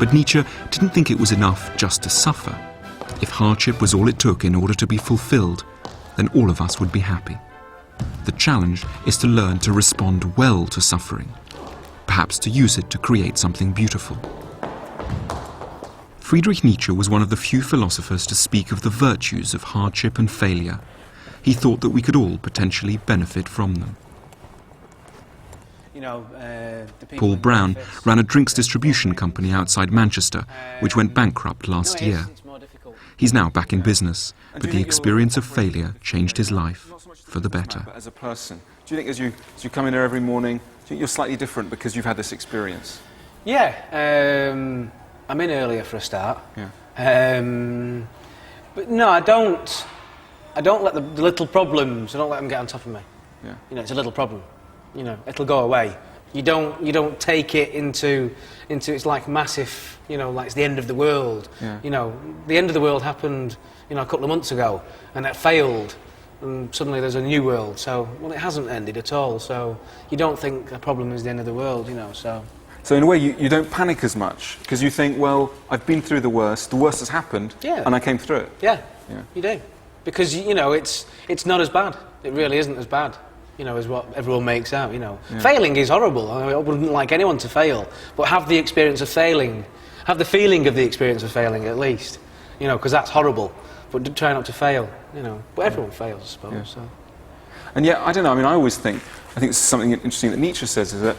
But Nietzsche didn't think it was enough just to suffer. If hardship was all it took in order to be fulfilled, then all of us would be happy. The challenge is to learn to respond well to suffering, perhaps to use it to create something beautiful. Friedrich Nietzsche was one of the few philosophers to speak of the virtues of hardship and failure. He thought that we could all potentially benefit from them. Paul Brown ran a drinks distribution company outside Manchester, which went bankrupt last year. He's now back in business, but the experience of failure changed his life for the better. As a person, do you think as you come in here every morning, do you think you're slightly different because you've had this experience? Yeah. I'm in earlier for a start. Yeah. But no, I don't let the little problems, I don't let them get on top of me. Yeah. You know, it's a little problem. You know, it'll go away. You don't take it into it's like massive, you know, like it's the end of the world. Yeah. You know, the end of the world happened, you know, a couple of months ago, and it failed, and suddenly there's a new world. So, well, it hasn't ended at all. So you don't think a problem is the end of the world, you know. So in a way, you don't panic as much because you think, well, I've been through the worst has happened, yeah, and I came through it. Yeah, you do, because you know it's not as bad. It really isn't as bad. You know, is what everyone makes out, you know. Yeah. Failing is horrible. I wouldn't like anyone to fail, but have the experience of failing, have the feeling of the experience of failing at least, you know, because that's horrible, but try not to fail, you know. But everyone fails, I suppose. Yeah. So. And yet, I don't know, I mean, I think it's something interesting that Nietzsche says is that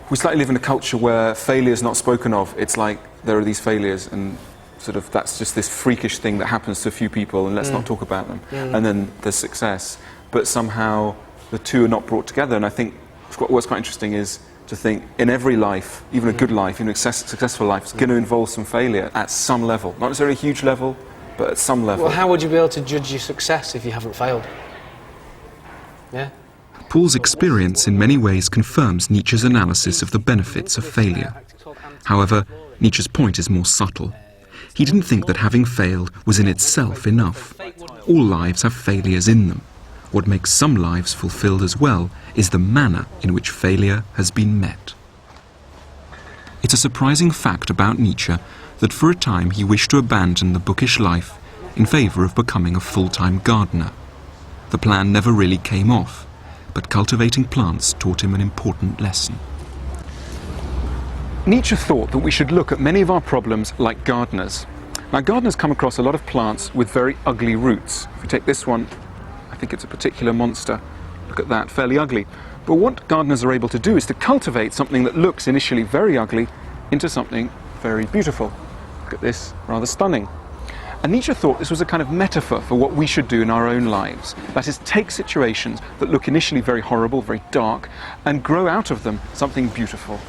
we slightly live in a culture where failure is not spoken of. It's like there are these failures and sort of that's just this freakish thing that happens to a few people and let's not talk about them. And then there's success. But somehow the two are not brought together, and I think what's quite interesting is to think in every life, even a good life, even a successful life, is going to involve some failure at some level. Not necessarily a huge level, but at some level. Well, how would you be able to judge your success if you haven't failed? Yeah? Paul's experience in many ways confirms Nietzsche's analysis of the benefits of failure. However, Nietzsche's point is more subtle. He didn't think that having failed was in itself enough. All lives have failures in them. What makes some lives fulfilled as well is the manner in which failure has been met. It's a surprising fact about Nietzsche that for a time he wished to abandon the bookish life in favour of becoming a full-time gardener. The plan never really came off, but cultivating plants taught him an important lesson. Nietzsche thought that we should look at many of our problems like gardeners. Now, gardeners come across a lot of plants with very ugly roots. If you take this one, I think it's a particular monster. Look at that, fairly ugly. But what gardeners are able to do is to cultivate something that looks initially very ugly into something very beautiful. Look at this, rather stunning. And Nietzsche thought this was a kind of metaphor for what we should do in our own lives. That is, take situations that look initially very horrible, very dark, and grow out of them something beautiful.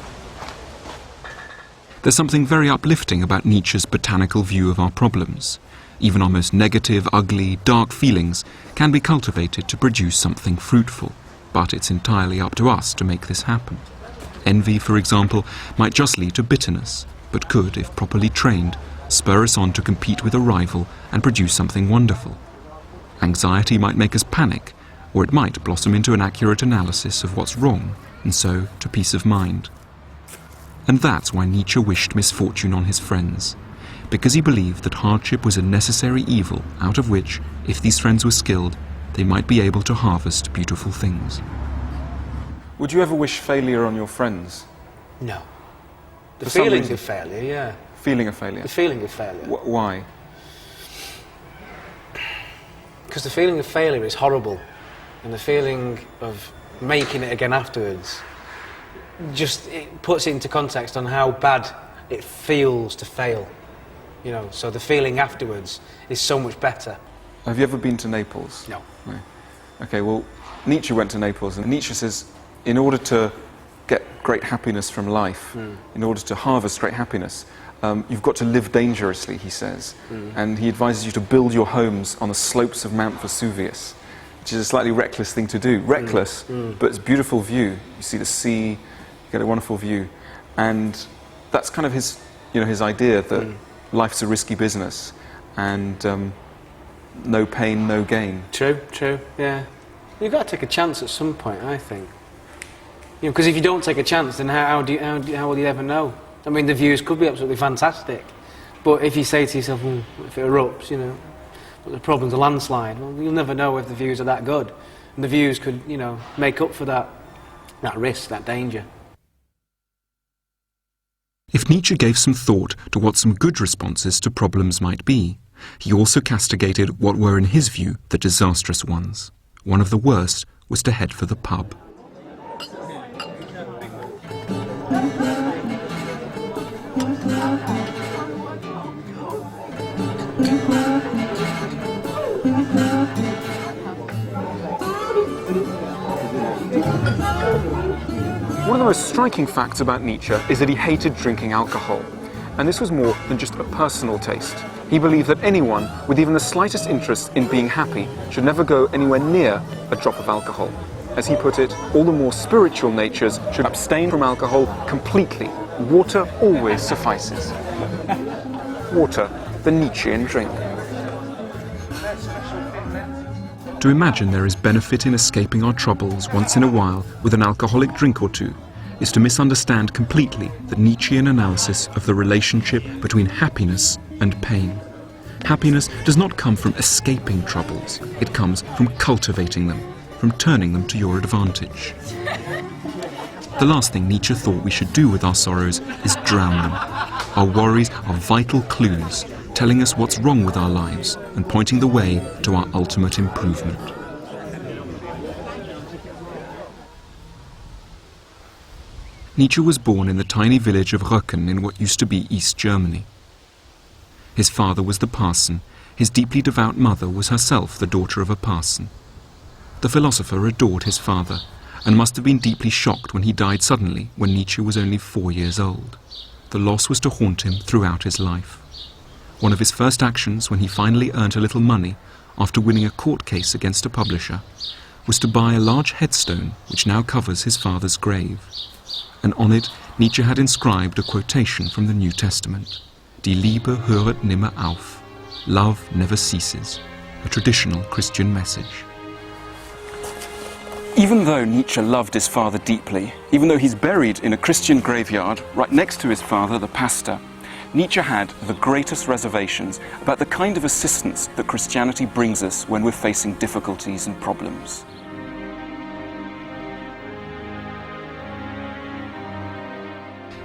There's something very uplifting about Nietzsche's botanical view of our problems. Even our most negative, ugly, dark feelings can be cultivated to produce something fruitful, but it's entirely up to us to make this happen. Envy, for example, might just lead to bitterness, but could, if properly trained, spur us on to compete with a rival and produce something wonderful. Anxiety might make us panic, or it might blossom into an accurate analysis of what's wrong, and so to peace of mind. And that's why Nietzsche wished misfortune on his friends, because he believed that hardship was a necessary evil out of which, if these friends were skilled, they might be able to harvest beautiful things. Would you ever wish failure on your friends? No. The feeling of failure, yeah. Feeling of failure? The feeling of failure. Why? Because the feeling of failure is horrible, and the feeling of making it again afterwards, just it puts it into context on how bad it feels to fail. You know, so the feeling afterwards is so much better. Have you ever been to Naples? No. No. Okay, well, Nietzsche went to Naples, and Nietzsche says, in order to get great happiness from life, in order to harvest great happiness, you've got to live dangerously, he says. And he advises you to build your homes on the slopes of Mount Vesuvius, which is a slightly reckless thing to do. Reckless, but it's a beautiful view. You see the sea, you get a wonderful view. And that's kind of his, you know, his idea that life's a risky business, and no pain, no gain. True, yeah. You've got to take a chance at some point, I think. You know, because if you don't take a chance, then how will you ever know? I mean, the views could be absolutely fantastic, but if you say to yourself, if it erupts, you know, but the problem's a landslide, well, you'll never know if the views are that good. And the views could, you know, make up for that risk, that danger. If Nietzsche gave some thought to what some good responses to problems might be, he also castigated what were, in his view, the disastrous ones. One of the worst was to head for the pub. One of the most striking facts about Nietzsche is that he hated drinking alcohol. And this was more than just a personal taste. He believed that anyone with even the slightest interest in being happy should never go anywhere near a drop of alcohol. As he put it, all the more spiritual natures should abstain from alcohol completely. Water always suffices. Water, the Nietzschean drink. To imagine there is benefit in escaping our troubles once in a while with an alcoholic drink or two is to misunderstand completely the Nietzschean analysis of the relationship between happiness and pain. Happiness does not come from escaping troubles, it comes from cultivating them, from turning them to your advantage. The last thing Nietzsche thought we should do with our sorrows is drown them. Our worries are vital clues, telling us what's wrong with our lives and pointing the way to our ultimate improvement. Nietzsche was born in the tiny village of Röcken in what used to be East Germany. His father was the parson, his deeply devout mother was herself the daughter of a parson. The philosopher adored his father and must have been deeply shocked when he died suddenly when Nietzsche was only 4 years old. The loss was to haunt him throughout his life. One of his first actions when he finally earned a little money after winning a court case against a publisher was to buy a large headstone which now covers his father's grave. And on it Nietzsche had inscribed a quotation from the New Testament. Die Liebe höret nimmer auf. Love never ceases. A traditional Christian message. Even though Nietzsche loved his father deeply, even though he's buried in a Christian graveyard right next to his father, the pastor, Nietzsche had the greatest reservations about the kind of assistance that Christianity brings us when we're facing difficulties and problems.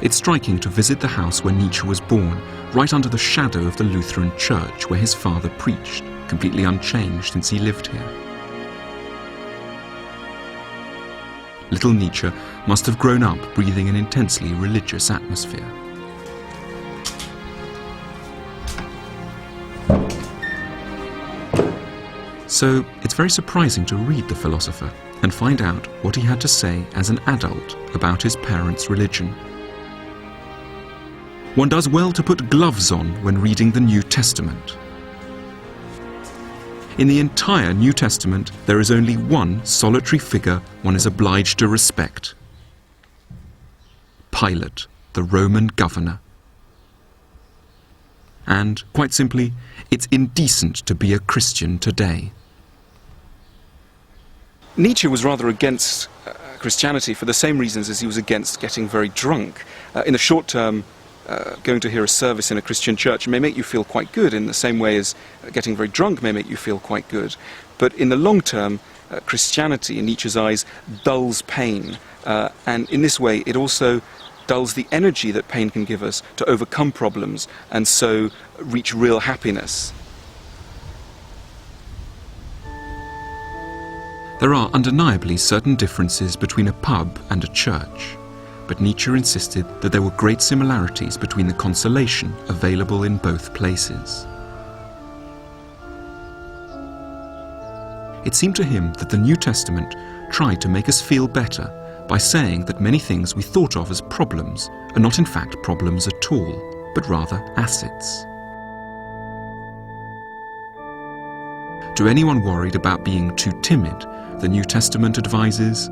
It's striking to visit the house where Nietzsche was born, right under the shadow of the Lutheran church where his father preached, completely unchanged since he lived here. Little Nietzsche must have grown up breathing an intensely religious atmosphere. So it's very surprising to read the philosopher and find out what he had to say as an adult about his parents' religion. One does well to put gloves on when reading the New Testament. In the entire New Testament, there is only one solitary figure one is obliged to respect. Pilate, the Roman governor. And, quite simply, it's indecent to be a Christian today. Nietzsche was rather against Christianity for the same reasons as he was against getting very drunk. In the short term, going to hear a service in a Christian church may make you feel quite good in the same way as getting very drunk may make you feel quite good. But in the long term, Christianity, in Nietzsche's eyes, dulls pain. And in this way, it also dulls the energy that pain can give us to overcome problems and so reach real happiness. There are undeniably certain differences between a pub and a church. But Nietzsche insisted that there were great similarities between the consolation available in both places. It seemed to him that the New Testament tried to make us feel better by saying that many things we thought of as problems are not in fact problems at all, but rather assets. To anyone worried about being too timid, the New Testament advises,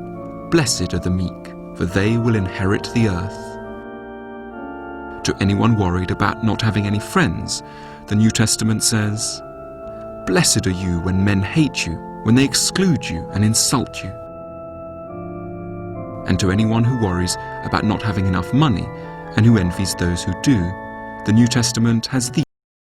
"Blessed are the meek, for they will inherit the earth." To anyone worried about not having any friends, the New Testament says, "Blessed are you when men hate you, when they exclude you and insult you." And to anyone who worries about not having enough money, and who envies those who do. The New Testament has these